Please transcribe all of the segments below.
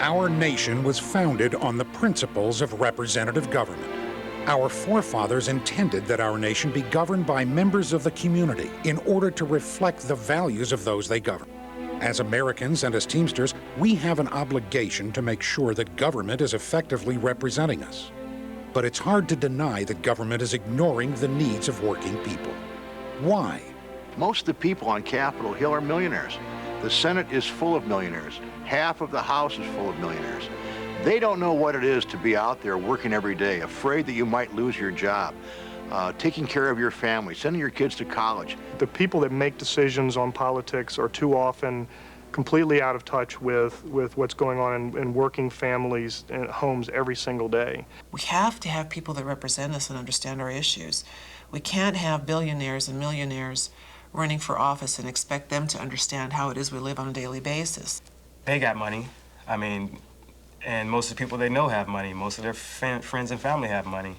Our nation was founded on the principles of representative government. Our forefathers intended that our nation be governed by members of the community in order to reflect the values of those they govern. As Americans and as Teamsters, we have an obligation to make sure that government is effectively representing us. But it's hard to deny that government is ignoring the needs of working people. Why? Most of the people on Capitol Hill are millionaires. The Senate is full of millionaires. Half of the House is full of millionaires. They don't know what it is to be out there working every day, afraid that you might lose your job, taking care of your family, sending your kids to college. The people that make decisions on politics are too often completely out of touch with what's going on in working families and homes every single day. We have to have people that represent us and understand our issues. We can't have billionaires and millionaires running for office and expect them to understand how it is we live on a daily basis. They got money. I mean, and most of the people they know have money. Most of their friends and family have money.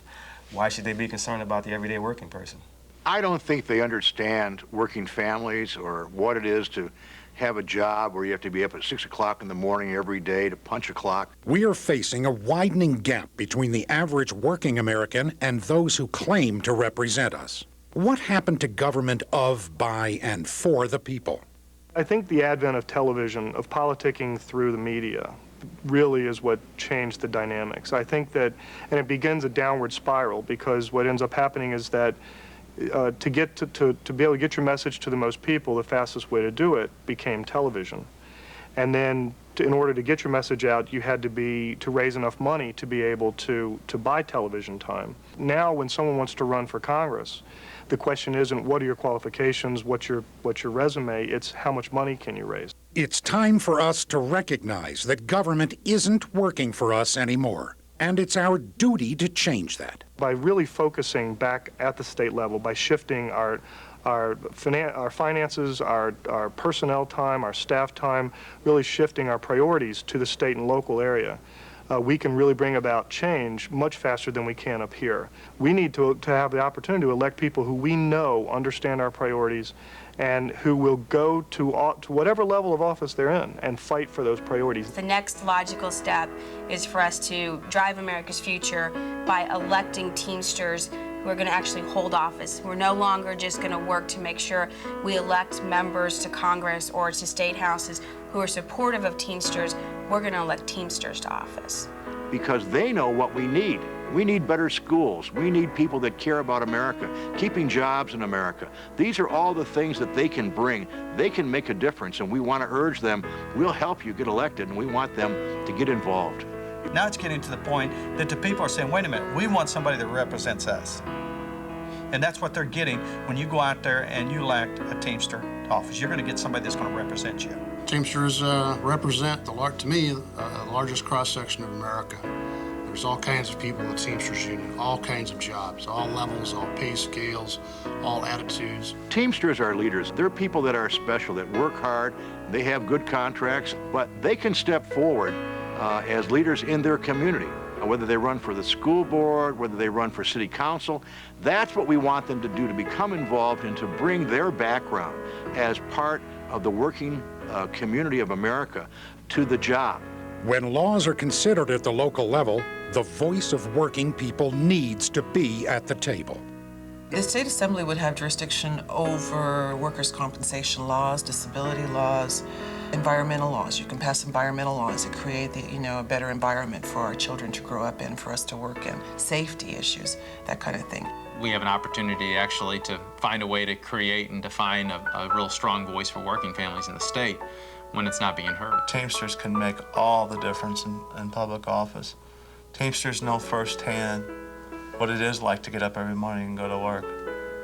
Why should they be concerned about the everyday working person? I don't think they understand working families or what it is to have a job where you have to be up at 6 o'clock in the morning every day to punch a clock. We are facing a widening gap between the average working American and those who claim to represent us. What happened to government of, by, and for the people? I think the advent of television, of politicking through the media, really is what changed the dynamics. I think that, and it begins a downward spiral, because what ends up happening is that to be able to get your message to the most people, the fastest way to do it became television. And then in order to get your message out, you had to raise enough money to be able to buy television time. Now when someone wants to run for Congress, the question isn't what are your qualifications, what's your resume, it's how much money can you raise. It's time for us to recognize that government isn't working for us anymore, and it's our duty to change that. By really focusing back at the state level, by shifting our finances, our personnel time, our staff time, really shifting our priorities to the state and local area, we can really bring about change much faster than we can up here. We need to have the opportunity to elect people who we know understand our priorities and who will go to whatever level of office they're in and fight for those priorities. The next logical step is for us to drive America's future by electing Teamsters who are going to actually hold office. We're no longer just going to work to make sure we elect members to Congress or to state houses who are supportive of Teamsters. We're going to elect Teamsters to office. Because they know what we need. We need better schools. We need people that care about America, keeping jobs in America. These are all the things that they can bring. They can make a difference, and we want to urge them, we'll help you get elected, and we want them to get involved. Now it's getting to the point that the people are saying, wait a minute, we want somebody that represents us. And that's what they're getting when you go out there and you elect a Teamster to office. You're going to get somebody that's going to represent you. Teamsters represent, to me, the largest cross-section of America. There's all kinds of people in the Teamsters Union, all kinds of jobs, all levels, all pay scales, all attitudes. Teamsters are leaders. They're people that are special, that work hard, they have good contracts, but they can step forward as leaders in their community. Whether they run for the school board, whether they run for city council, that's what we want them to do, to become involved and to bring their background as part of the working community of America to the job. When laws are considered at the local level, the voice of working people needs to be at the table. The State Assembly would have jurisdiction over workers' compensation laws, disability laws, environmental laws. You can pass environmental laws that create a better environment for our children to grow up in, for us to work in, safety issues, that kind of thing. We have an opportunity actually to find a way to create and define a real strong voice for working families in the state when it's not being heard. Teamsters can make all the difference in public office. Teamsters know firsthand what it is like to get up every morning and go to work.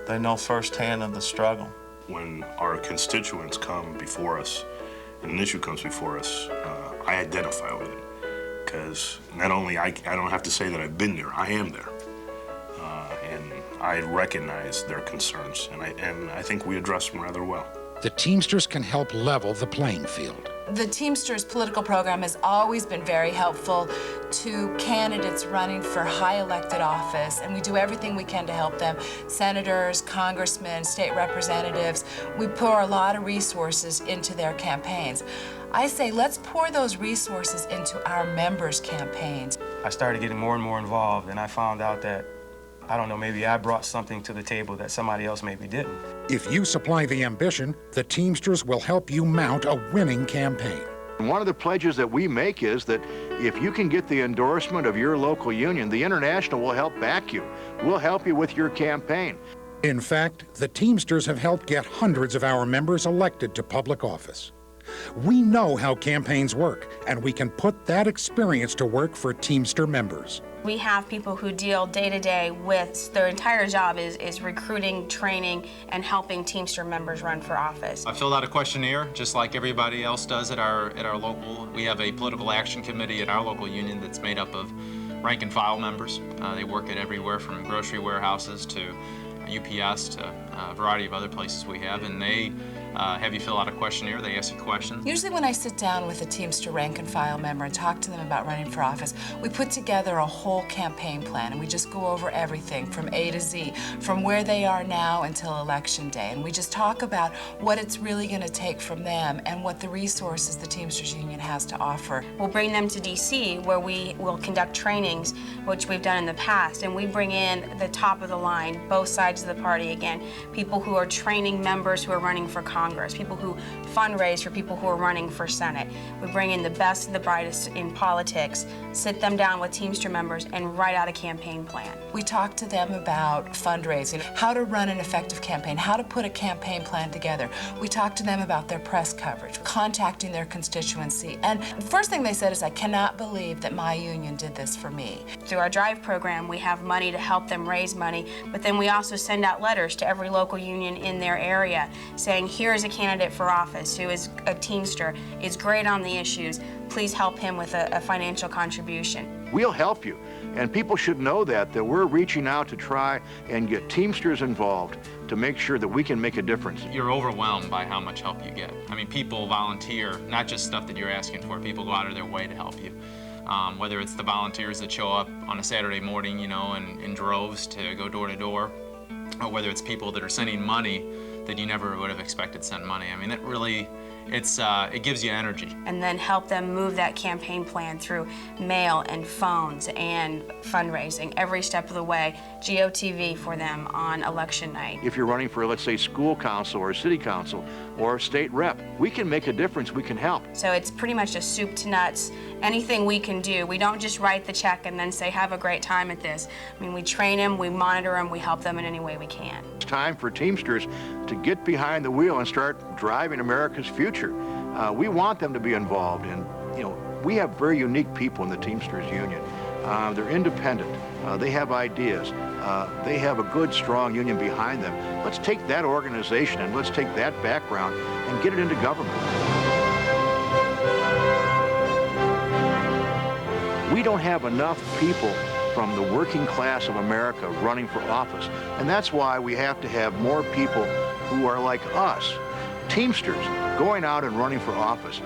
They know firsthand of the struggle. When our constituents come before us, and an issue comes before us, I identify with it. Because not only I don't have to say that I've been there, I am there. And I recognize their concerns, and I think we address them rather well. The Teamsters can help level the playing field. The Teamsters political program has always been very helpful to candidates running for high elected office, and we do everything we can to help them. Senators, congressmen, state representatives, we pour a lot of resources into their campaigns. I say let's pour those resources into our members' campaigns. I started getting more and more involved, and I found out that, I don't know, maybe I brought something to the table that somebody else maybe didn't. If you supply the ambition, the Teamsters will help you mount a winning campaign. One of the pledges that we make is that if you can get the endorsement of your local union, the International will help back you. We'll help you with your campaign. In fact, the Teamsters have helped get hundreds of our members elected to public office. We know how campaigns work, and we can put that experience to work for Teamster members. We have people who deal day to day with, their entire job is recruiting, training, and helping Teamster members run for office. I filled out a questionnaire, just like everybody else does at our local. We have a political action committee at our local union that's made up of rank and file members. They work at everywhere from grocery warehouses to UPS to a variety of other places we have, and they have you fill out a questionnaire. They ask you questions. Usually when I sit down with a Teamster rank and file member and talk to them about running for office, we put together a whole campaign plan, and we just go over everything from A to Z, from where they are now until Election Day, and we just talk about what it's really going to take from them and what the resources the Teamsters Union has to offer. We'll bring them to DC, where we will conduct trainings, which we've done in the past, and we bring in the top of the line, both sides of the party again, people who are training members who are running for Congress, people who fundraise for people who are running for Senate. We bring in the best and the brightest in politics, sit them down with Teamster members, and write out a campaign plan. We talk to them about fundraising, how to run an effective campaign, how to put a campaign plan together. We talk to them about their press coverage, contacting their constituency. And the first thing they said is, I cannot believe that my union did this for me. Through our drive program, we have money to help them raise money, but then we also send out letters to every local union in their area saying, here is a candidate for office who is a Teamster, is great on the issues, please help him with a financial contribution. We'll help you, and people should know that we're reaching out to try and get Teamsters involved to make sure that we can make a difference. You're overwhelmed by how much help you get. I mean, people volunteer, not just stuff that you're asking for, people go out of their way to help you. Whether it's the volunteers that show up on a Saturday morning, you know, in droves to go door to door, or whether it's people that are sending money that you never would have expected sent money. I mean, it really, it gives you energy. And then help them move that campaign plan through mail and phones and fundraising every step of the way, GOTV for them on election night. If you're running for, let's say, school council or city council or state rep, we can make a difference, we can help. So it's pretty much a soup to nuts, anything we can do. We don't just write the check and then say, have a great time at this. I mean, we train them, we monitor them, we help them in any way we can. It's time for Teamsters to get behind the wheel and start driving America's future. We want them to be involved, and you know, we have very unique people in the Teamsters Union. They're independent, they have ideas, they have a good, strong union behind them. Let's take that organization and let's take that background and get it into government. We don't have enough people from the working class of America running for office, and that's why we have to have more people who are like us, Teamsters, going out and running for office.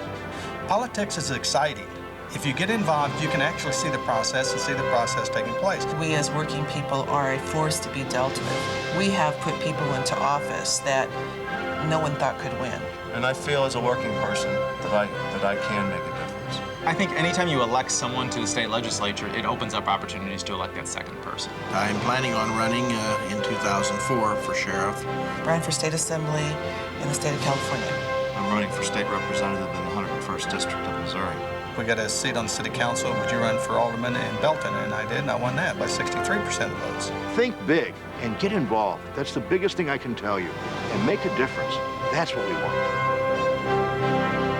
Politics is exciting. If you get involved, you can actually see the process and see the process taking place. We as working people are a force to be dealt with. We have put people into office that no one thought could win. And I feel as a working person that I can make a difference. I think anytime you elect someone to the state legislature, it opens up opportunities to elect that second person. I'm planning on running in 2004 for sheriff. Ran for state assembly in the state of California. I'm running for state representative in the 101st District of Missouri. We got a seat on the city council. Would you run for alderman in Belton? And I did, and I won that by 63% of votes. Think big and get involved. That's the biggest thing I can tell you. And make a difference. That's what we want.